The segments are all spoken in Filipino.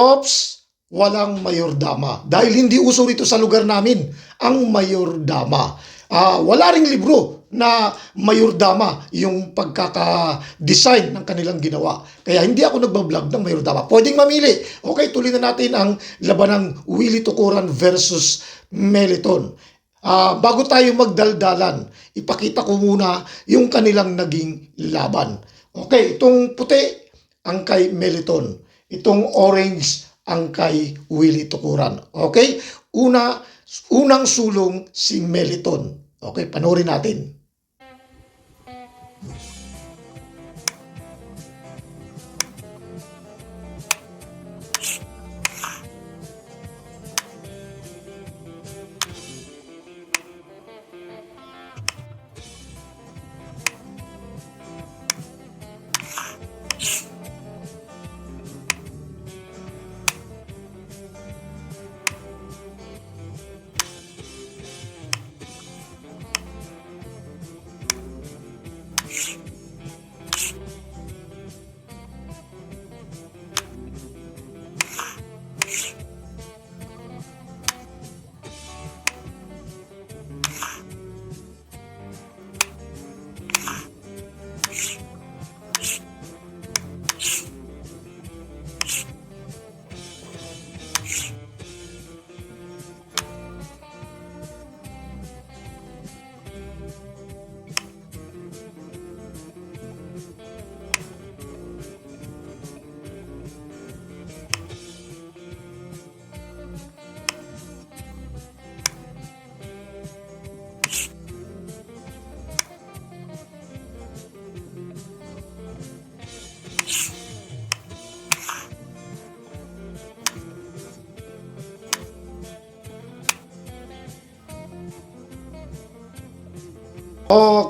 Ops, walang mayordama. Dahil hindi uso rito sa lugar namin ang mayordama. Wala ring libro na mayordama yung pagkaka-design ng kanilang ginawa. Kaya hindi ako nagbablog ng mayordama. Pwedeng mamili. Okay, tuloy na natin ang labanang Willie Tukuran versus Meliton. Bago tayo magdaldalan, ipakita ko muna yung kanilang naging laban. Okay, itong puti ang kay Meliton. Itong orange ang kay Willie Tukuran. Okay? Unang sulong si Meliton. Okay, panoorin natin.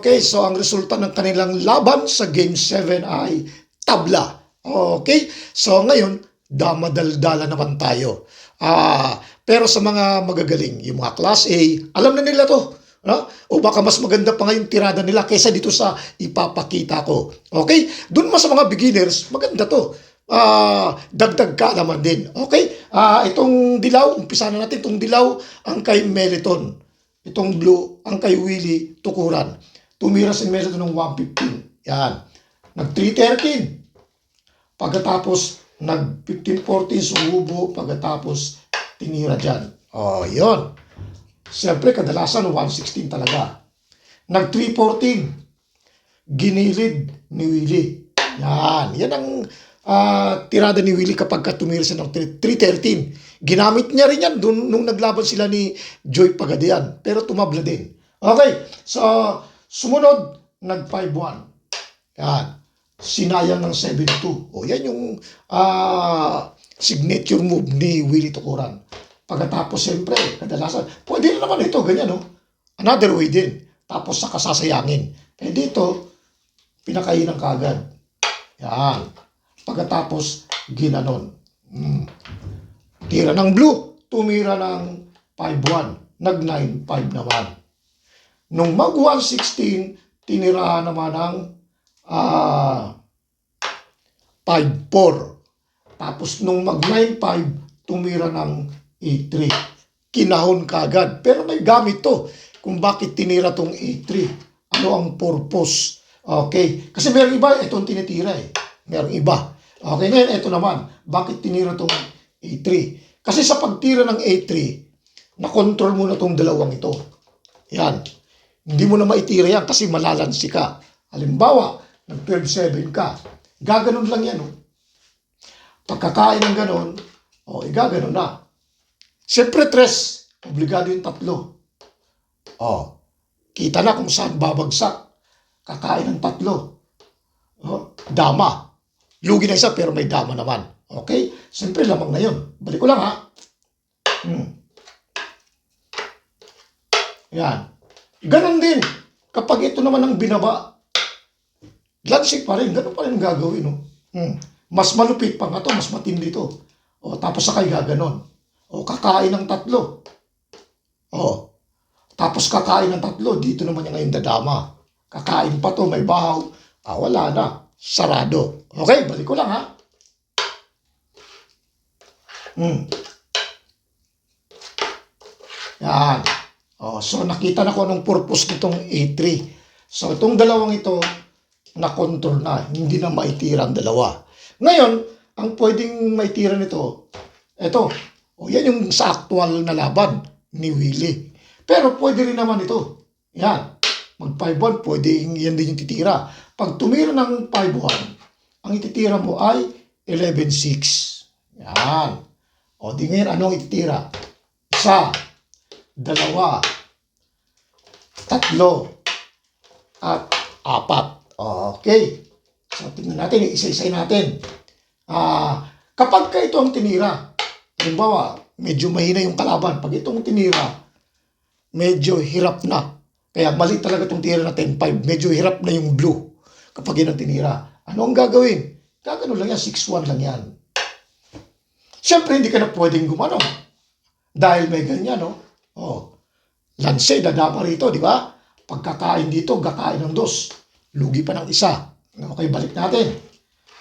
Okay, so ang resulta ng kanilang laban sa Game 7 ay tabla. Okay, so ngayon, damadaldala naman tayo. Pero sa mga magagaling, yung mga Class A, alam na nila to. No? O baka mas maganda pa ngayong tirada nila kaysa dito sa ipapakita ko. Okay? Doon mas sa mga beginners, maganda to. Dagdag ka naman din. Okay? Itong dilaw, umpisa na natin. Itong dilaw, ang kay Meliton. Itong blue, ang kay Willie Tukuran. Tumira si Meliton ng 115. Yan. Nag-313. Pagkatapos, nag-15-14, sumubo. Pagkatapos, tinira dyan. Yun. Siyempre, kadalasan 116 talaga. Nag-314. Ginilid ni Willie. Yan. Yan ang tirada ni Willie kapag tumira siya ng 313. Ginamit niya rin yan nung naglaban sila ni Joy Pagadian. Pero tumabla din. Okay. So, sumunod, nag-5-1. Yan. Sinayang ng 7-2. Yan yung signature move ni Willie Tukuran. Pagkatapos, siyempre, kadalasan, pwede na naman ito, ganyan, no? Another way din. Tapos, saka sasayangin. Dito, pinakainan kagad. Yan. Pagkatapos, ginanon. Tira ng blue, tumira ng 5-1. Nag-9-5 naman. Nung mag-116, tinira naman ng 5-4. Tapos nung mag-9-5, tumira ng 8-3. Kinahon kagad. Pero may gamit to kung bakit tinira tong 8-3. Ano ang purpose? Okay. Kasi meron iba, itong tinitira eh. Meron iba. Okay, ngayon, ito naman. Bakit tinira tong 8-3? Kasi sa pagtira ng 8-3, nakontrol mo na tong dalawang ito. Yan. Hindi mo na maitira yan kasi malalansi ka. Halimbawa, nag-12-7 ka. Gaganon lang yan. Pagkakain ng ganon, igaganon na. Siyempre, 3. Obligado yung 3. Kita na kung saan babagsak. Kakain ng 3. Dama. Lugi na isa pero may dama naman. Okay? Siyempre, lamang na yun. Balik ko lang, ha? Yan. Ganon din. Kapag ito naman ang binaba, lansi pa rin. Ganon pa rin gagawin, no? Mas malupit pa nga to, mas matindi to. Tapos sakay gaganon. Kakain ng 3. Tapos kakain ng 3, dito naman yung ngayon dadama. Kakain pa to, may bahaw. Wala na. Sarado. Okay, balik ko lang, ha? Hmm. Yan. So nakita na ko anong purpose nitong A3. So itong dalawang ito, na-control na. Hindi na maitira ang dalawa. Ngayon, ang pwedeng maitira nito, ito. Yan yung sa actual na laban ni Willie. Pero pwede rin naman ito. Yan. Mag 5-1, pwede yan din yung titira. Pag tumira ng 5-1, ang ititira mo ay 11-6. Yan. Di ngayon, anong ititira? Isa, dalawa, tatlo, at apat. Okay. So, tingnan natin, isa-isay natin. Kapag ka ito ang tinira, halimbawa, medyo mahina yung kalaban. Pag itong tinira, medyo hirap na. Kaya mali talaga itong tira na 10-5. Medyo hirap na yung blue kapag yun ang tinira. Ano ang gagawin? Gagano lang yan, 6-1 lang yan. Siyempre, hindi ka na pwedeng gumano. Dahil may ganyan, no? Lansay, dadama rito, di ba? Pagkakain dito, gakain ng dos. Lugi pa ng isa. Okay, balik natin.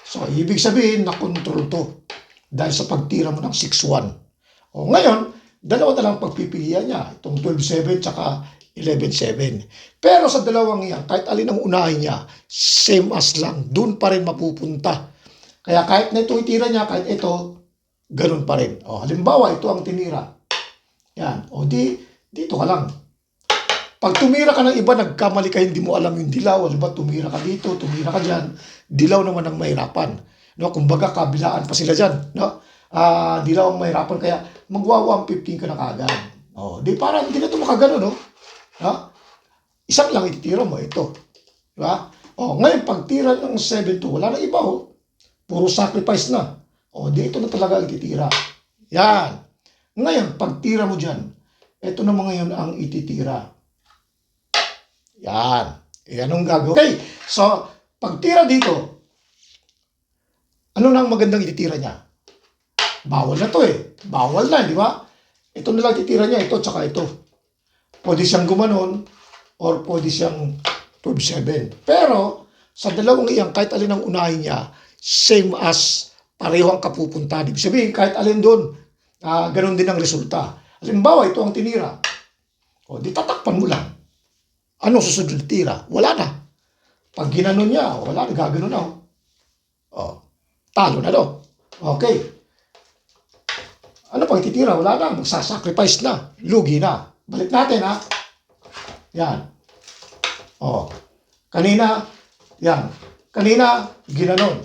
So, ibig sabihin, na-control to. Dahil sa pagtira mo ng 6-1. Ngayon, dalawa na lang pagpipilian niya. Itong 12-7 tsaka 11-7. Pero sa dalawang yan, kahit alin ang unahin niya, same as lang. Doon pa rin mapupunta. Kaya kahit na ito itira niya, kahit ito, ganun pa rin. Halimbawa, ito ang tinira. Yan. Dito ka lang. Pag tumira ka ng iba, nagkamali ka, hindi mo alam yung dilaw. Halimbawa, tumira ka dito, tumira ka dyan. Dilaw naman ang mahirapan. No? Kumbaga, kabilaan pa sila dyan. No? Dilaw ang mahirapan. Kaya, magwa 115 ka na kagad. Di parang hindi na ito makagano, no? Isang lang ititira mo, ito. Diba? Ngayon, pag tira ng 7-2, wala na iba, Puro sacrifice na. Dito na talaga ititira. Yan. Ngayon, pag tira mo dyan, ito naman ngayon ang ititira. Yan. Yan ang gagawin. Okay. So, pag tira dito, ano na ang magandang ititira niya? Bawal na to Bawal na, di ba? Ito na lang ititira niya, ito tsaka ito. Pwede siyang gumanon or pwede siyang 12-7. Pero, sa dalawang iyan, kahit alin ang unahin niya, same as pareho ang kapupuntahan. Ibig sabihin, kahit alin doon, ganun din ang resulta. Halimbawa, ito ang tinira. Di tatakpan mo lang. Ano susunod na tira? Wala na. Pag ginanon niya, wala na, gagano na. Talo na daw. Okay. Ano pag titira? Wala na. Magsasacrifice na. Lugi na. Balik natin, Yan. Kanina, yan. Kanina, ginanon.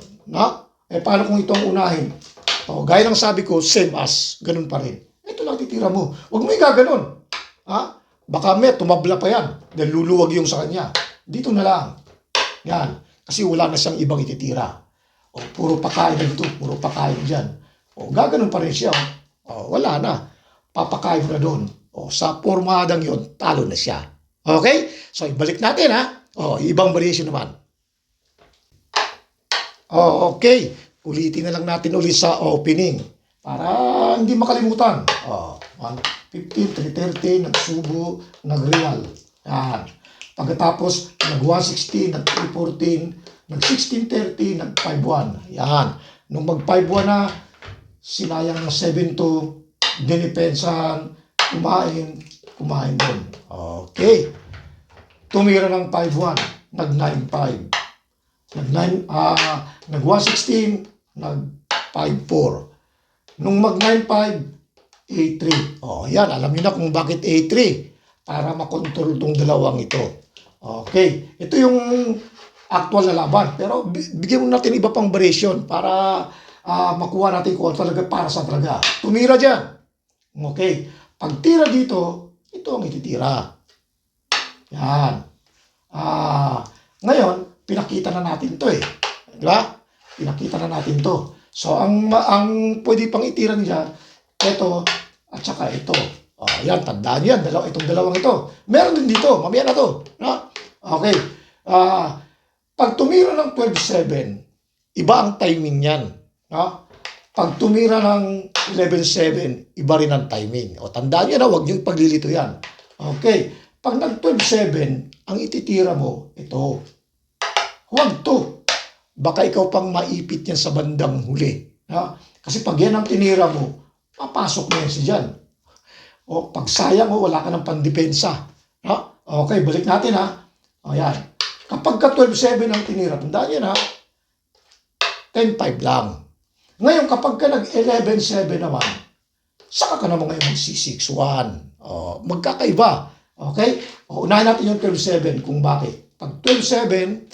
Paano kung ito ang unahin? Gaya ng sabi ko, same as. Ganun pa rin. Ito lang titira mo. Huwag mo igaganon. Baka may tumabla pa yan. Dahil luluwag yung sa kanya. Dito na lang. Yan. Kasi wala na siyang ibang ititira. Puro pakain na dito. Puro pakain dyan. Gaganon pa rin siya. Wala na. Papakain mo na doon. Sa pormadang yon, talo na siya. Okay? So, ibalik natin, ibang variation naman. Okay. Ulitin na lang natin ulit sa opening. Para hindi makalimutan. 115, 330, nagsubo, nagreal. Yan. Pagkatapos, nag-116, nag-314, nag-1630, nag-51. Yan. Nung mag-51 na, sinayang ng 7-2, dinipensahan, kumain doon. Okay. Tumira ng 5-1, nag-9-5. Nag-116, nag-5-4. Nung mag-9-5, A3. Yan. Alam niyo na kung bakit A3. Para makontrol itong dalawang ito. Okay. Ito yung actual na laban. Pero bigyan mo natin iba pang variation para makuha natin kung talaga para sa talaga. Tumira dyan. Okay. Pag tira dito, ito ang ititira. Yan. Ngayon, pinakita na natin ito Di ba? Pinakita na natin to. So, ang pwede pang itira niya, ito at saka ito. Yan, tandaan yan. Itong dalawang ito. Meron din dito. Mamaya na to. Okay. Pag tumira ng 12-7, iba ang timing yan. Pag tumira ng 11-7, iba rin ang timing. Tandaan nyo na, huwag nyo ipaglilito yan. Okay. Pag nag-12-7, ang ititira mo, ito. Huwag to. Baka ikaw pang maipit yan sa bandang huli. Kasi pag yan ang tinira mo, papasok na yan si Jan. O, pag sayang, wala ka ng pandepensa. Ha? Okay, balik natin ha. O, yan. Kapag ka 12-7 ang tinira, tandaan yan ha, 10-5 lang. Ngayon, kapag ka nag-11-7 naman, saka ka naman ngayon mag-6-1. O, magkakaiba. Okay? O, unahin natin yung 12-7 kung bakit. Pag 12-7,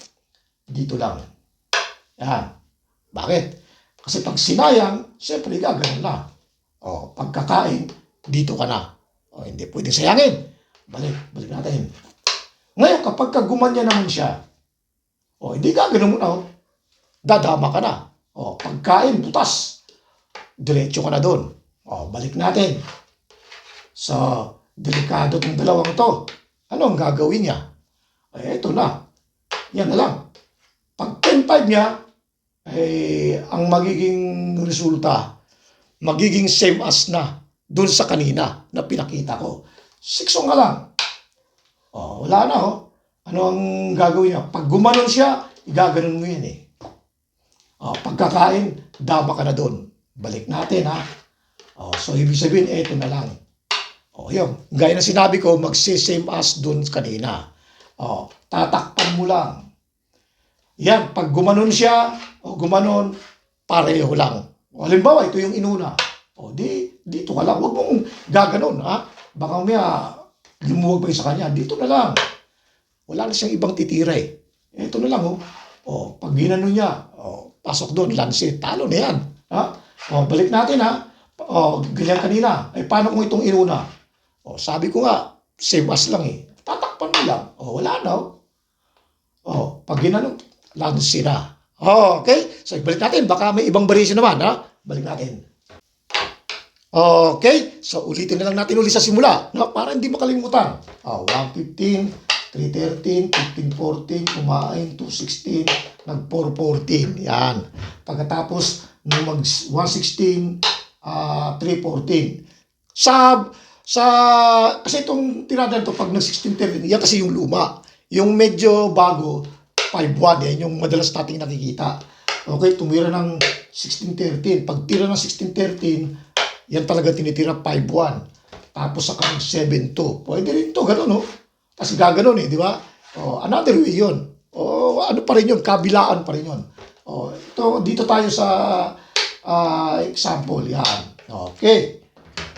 dito lang. Yan. Bakit? Kasi pag sinayang, siyempre gagawin na. O, pagkakain, dito ka na. O, hindi pwedeng sayangin. Balik natin. Ngayon, kapag gumanya naman siya, o, hindi gagawin mo na, dadama ka na. O, pagkain, butas. Diretso ka na doon. O, balik natin. So, delikado itong dalawang to. Ano ang gagawin niya? Ito na. Yan na lang. Pag 10-5 niya, ang magiging resulta, magiging same as na doon sa kanina na pinakita ko. 6 nga lang. O, wala na Ano ang gagawin niya? Pag gumanon siya, igaganon mo yan O, pagkakain, dama ka na doon. Balik natin ha. O, so, ibig sabihin, eto na lang. O, yun. Gaya na sinabi ko, magsi-same as doon kanina. O, tatakpan mo lang. Yan, pag gumanon siya, o gumanon, pareho lang. O, halimbawa, ito yung inuna. O, dito ka lang. Huwag mong gaganon, ha? Baka umaya, lumuwag pa sa kanya. Dito na lang. Wala na siyang ibang titira Ito na lang, O, pag ginanon niya, pasok doon, lanse, talo na yan. Ha? O, balik natin, ha? O, ganyan kanina. Paano kung itong inuna? O, sabi ko nga, same as lang Tatakpan mo lang. O, wala na, O, pag ginanon, lanse na. Okay? So, balik natin. Baka may ibang variation naman, ha? Balik natin. Okay? So, ulitin na lang natin ulit sa simula, para hindi makalimutan. 115, 313, 1514, kumain, 216, nag-414. Yan. Pagkatapos, nung mag-116, 314. Kasi itong tirada nito, pag nag-1613, yan kasi yung luma. Yung medyo bago, 5-1, yan yung madalas nating nakikita. Okay, tumira ng 16-13. Pag tira ng 16-13, yan talaga tinitira 5-1. Tapos saka ng 7-2. Pwede rin ito, gano'n, Tapos gaganon di ba? Another way yun. Ano pa rin yun, kabilaan pa rin yun. Dito tayo sa example, yan. Okay.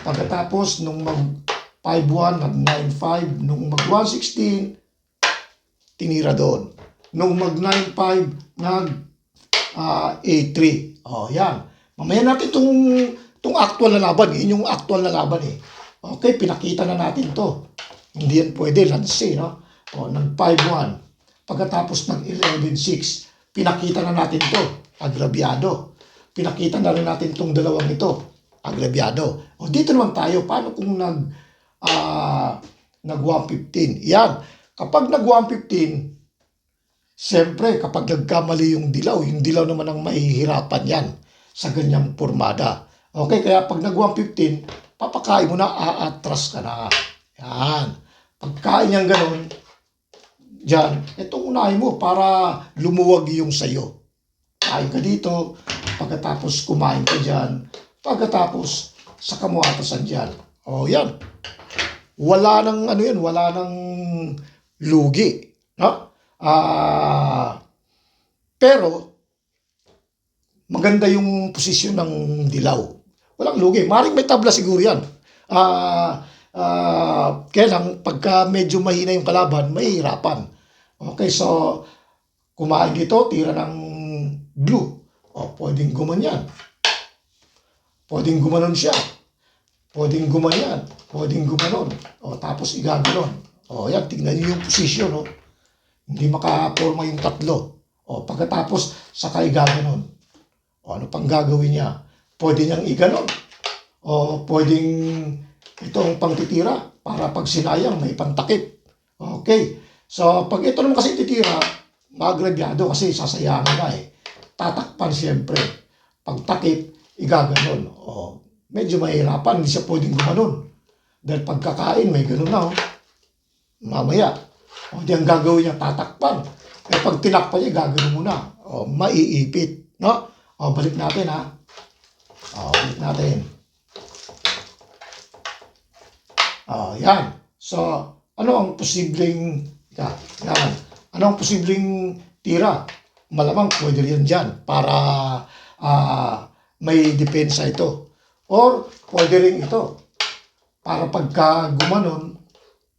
Pagkatapos, nung mag-5-1, mag-9-5, nung mag-116, tinira doon. Nung mag-9-5, nag-8-3. Yan. Mamaya natin itong actual na laban. Yun yung actual na laban Okay, pinakita na natin to. Hindi yan pwede, lanse, nag-5-1. Pagkatapos nag-11-6, pinakita na natin to. Agrabyado. Pinakita na rin natin itong dalawang ito. Agrabyado. Dito naman tayo, paano kung nag-115? Yan. Kapag nag-115, siyempre, kapag nagkamali yung dilaw naman ang mahihirapan yan sa ganyang pormada. Okay, kaya pag nag-115, papakain mo na, aatras ka na. Yan. Pagkain niyang ganun, dyan, itong unahin mo para lumuwag yung sayo. Kain ka dito, pagkatapos kumain ka dyan, pagkatapos saka mo atasan dyan. Yan. Wala nang wala nang lugi. Pero, maganda yung posisyon ng dilaw. Walang lugi. Maring may tabla siguro yan. Kaya lang, pagka medyo mahina yung kalaban, mahihirapan. Okay, so, kumain dito, tira ng blue. Pwedeng gumanyan. Pwedeng gumanon siya. Pwedeng gumanyan. Pwedeng gumanon. Tapos igaganon. Yan, tignan niyo yung posisyon, Hindi makaporma yung tatlo. Pagkatapos, saka igaganon. Ano pang gagawin niya? Pwede niyang iganon. Pwedeng itong pangtitira para pag sinayang may pantakip. Okay. So, pag ito naman kasi titira, maagrabyado kasi sasayangan na Tatakpan siyempre. Pag takip, igaganon. Medyo mahirapan, hindi siya pwedeng gumanon. Dahil pagkakain, may ganon na. Mamaya, di ang gagawin niya, tatakpan. Pag tinakpan niya, gaganon muna. Maiipit. Balik natin, Balik natin. Yan. So, ano ang posibleng, yan. Ano ang posibleng tira? Malamang pwede rin dyan para may depensa ito. Or pwede rin ito para pagka gumanon,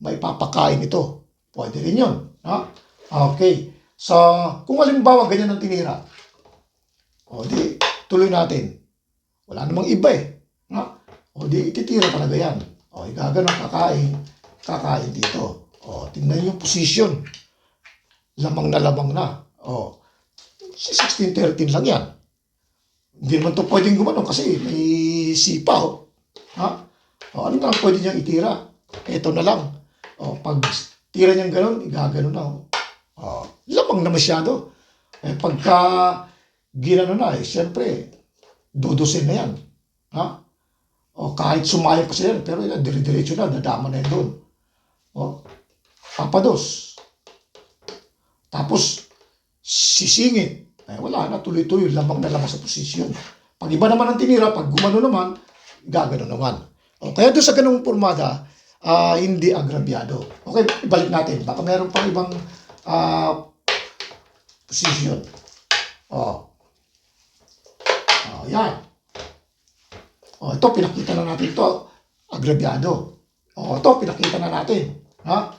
may papakain ito. Pwede rin yun. Ha? Okay. So, kung halimbawa ganyan ang tinira, o di, tuloy natin. Wala namang iba eh. Ha? O di, ititira talaga yan. O, gaganon kakain dito. O, tingnan yung position. Lamang na. O, 16-13 lang yan. Hindi naman ito pwedeng gumanon kasi may sipa. O. Ha? O, ano na lang pwede niyang itira? Ito na lang. O, pag tira niyang ganon, igaganon na. O, lamang na masyado. Pagka ginano na, siyempre, dudusin na yan. Ha? O, kahit sumayo pa sila, pero yan, dire-diretso na, dadama na yan doon. O, papados. Tapos, sisingit. Wala na, tuloy-tuloy, lamang na lamang sa posisyon. Pag iba naman ang tinira, pag gumano naman, gagano naman. O, kaya doon sa ganung pormada, hindi agrabyado. Okay, ibalik natin. Baka meron pang ibang posisyon. Yan. Ito, pinakita na natin ito. Agrabyado. Ito, pinakita na natin. Ha?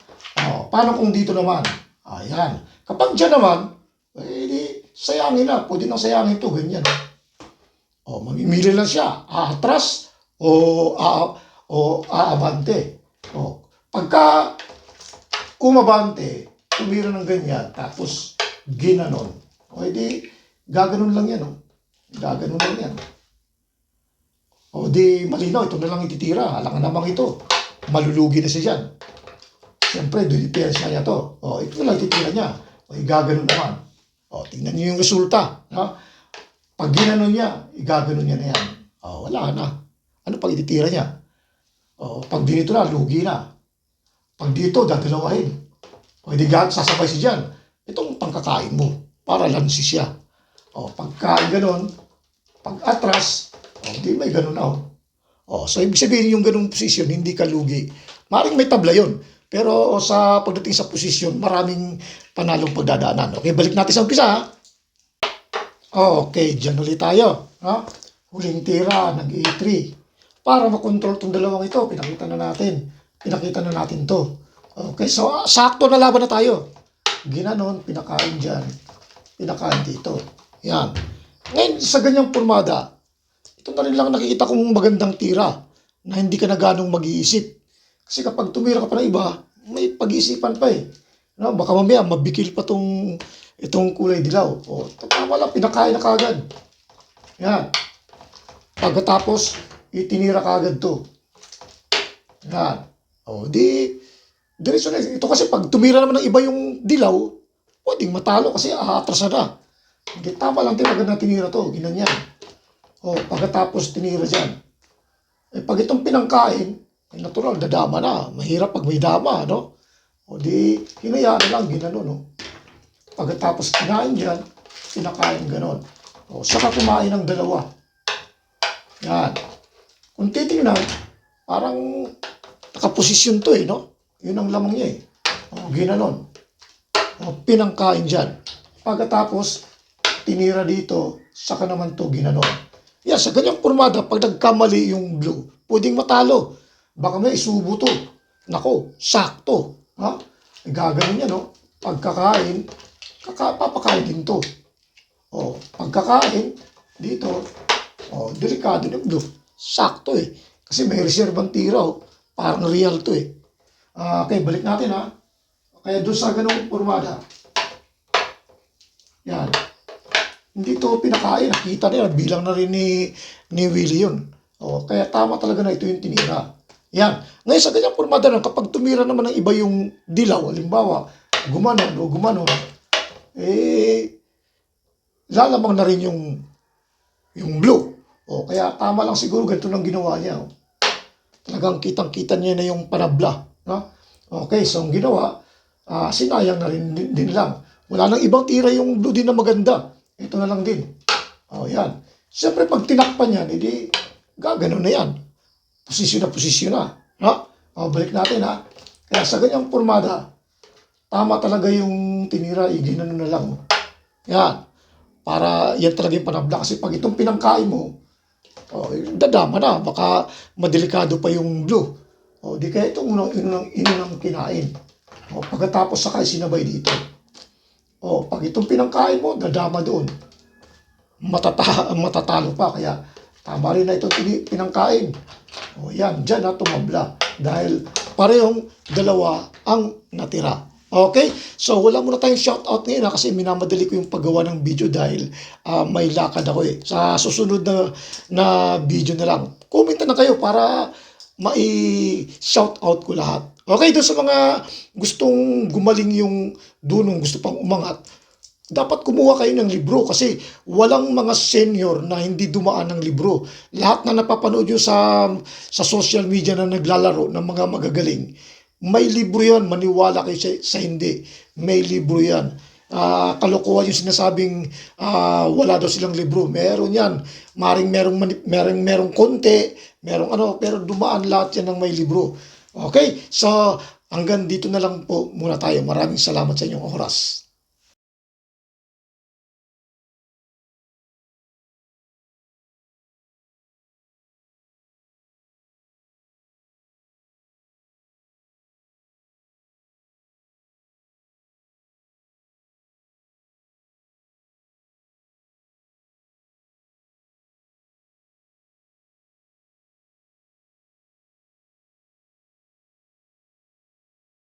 Paano kung dito naman? Ayan. Kapag dyan naman, sayangin na. Pwede nang sayangin ito. Ganyan. Mamimili lang siya. Aatras o aabante. Pagka umabante, tumira ng ganyan, tapos ginanon. Edi, gaganon lang yan. Gaganon lang yan. Di malinaw, ito na lang ititira. Alangan namang ito. Malulugi na siya dyan. Siyempre, depensa niya to. Ito na lang ititira niya. Gaganon naman. Tingnan niyo yung resulta. Pag ginanon niya, gaganon niya na yan. Wala na. Ano pag ititira niya? Pag dito na, lugi na. Pag dito, dadalawahin. Di sasabay siya dyan. Itong pangkakain mo. Para lansi siya. Pagka ganon, pag atras, di may ganon na. So, ibig sabihin yung ganong posisyon, hindi ka lugi. Maring may tabla yun. Pero sa pagdating sa posisyon, maraming panalong pagdadaanan. Okay, balik natin sa umpisa. Okay, dyan ulit tayo. Huling tira, nag-A3. Para makontrol itong dalawang ito, pinakita na natin to. Okay, so sakto na laban na tayo. Ginanon, pinakain dyan. Pinakain dito. Yan. Ngayon, sa ganyang pormada, ito na rin lang nakikita kong magandang tira na hindi ka na ganong mag-iisip. Kasi kapag tumira ka pa ng iba, may pag-iisipan pa eh. Baka mamaya mabikil pa itong kulay dilaw. Tama lang, pinakain na kagad. Yan. Pagkatapos, itinira kagad to. Yan. Diretso na. Ito kasi pag tumira naman ng iba yung dilaw, pwedeng matalo kasi aatras na. Hindi, tama lang tayo maganda tinira to. Ginanyan. Pagkatapos tinira dyan. Pag itong pinangkain, natural, dadama na. Mahirap pag may dama, no? Di, hinayaan na lang, ginano, no? Pagkatapos kinain dyan, pinakain ganon. Saka kumain ng dalawa. Yan. Kung titingnan, parang nakaposisyon to eh, no? Yun ang lamang niya eh. Ginanon. Pinangkain dyan. Pagkatapos, tinira dito, saka naman to ginanon. Yan, sa ganyang pormada, pag nagkamali yung blue, pwedeng matalo. Baka may isubo to. Nako, sakto. Gaganon niya, no? Pagkakain, papakain din to. Pagkakain, dito, delikado ng blue. Sakto eh. Kasi may reservang tira, parang real to eh. Okay, balik natin Kaya doon sa ganung pormada, yan. Hindi to pinakain. Nakita na yan. Bilang na rin ni Willie yun. Kaya tama talaga na ito yung tinira. Yan. Ngayon sa ganyang pormada lang, kapag tumira naman ng iba yung dilaw, halimbawa, gumanon, lalamang na rin yung blue. Kaya tama lang siguro ganito lang ginawa niya. Talagang kitang-kita niya na yung panabla. Okay, so ang ginawa, sinayang na rin din lang. Wala nang ibang tira yung blue din na maganda. Ito na lang din. Yan. Siyempre, pag tinakpan yan, gaganon na yan. Posisyon na. Balik natin ha. Kaya sa ganyang pormada, tama talaga yung tinira, ginano na lang. Yan. Para yan talaga yung panabla. Kasi pag itong pinangkain mo, dadama na. Baka madelikado pa yung blue. Di kaya itong inunang kinain. Pagkatapos saka sinabay dito. Pag itong pinangkain mo, dadama doon. Matatalo pa. Kaya tama rin na itong pinangkain. Yan, dyan na tumabla. Dahil parehong dalawa ang natira. Okay? So, wala muna tayong shoutout ngayon kasi minamadali ko yung paggawa ng video dahil may lakad ako eh. Sa susunod na video na lang. Comment na kayo para mai-shoutout ko lahat. Okay, doon sa mga gustong gumaling yung dunong, gusto pang umangat, dapat kumuha kayo ng libro kasi walang mga senior na hindi dumaan ng libro. Lahat na napapanood nyo sa social media na naglalaro ng mga magagaling, may libro yan. Maniwala kayo sa hindi. May libro yan. Kalokohan yung sinasabing wala daw silang libro. Meron yan. Merong konti, merong ano, pero dumaan lahat yan ng may libro. Okay? So, hanggang dito na lang po muna tayo. Maraming salamat sa inyong oras.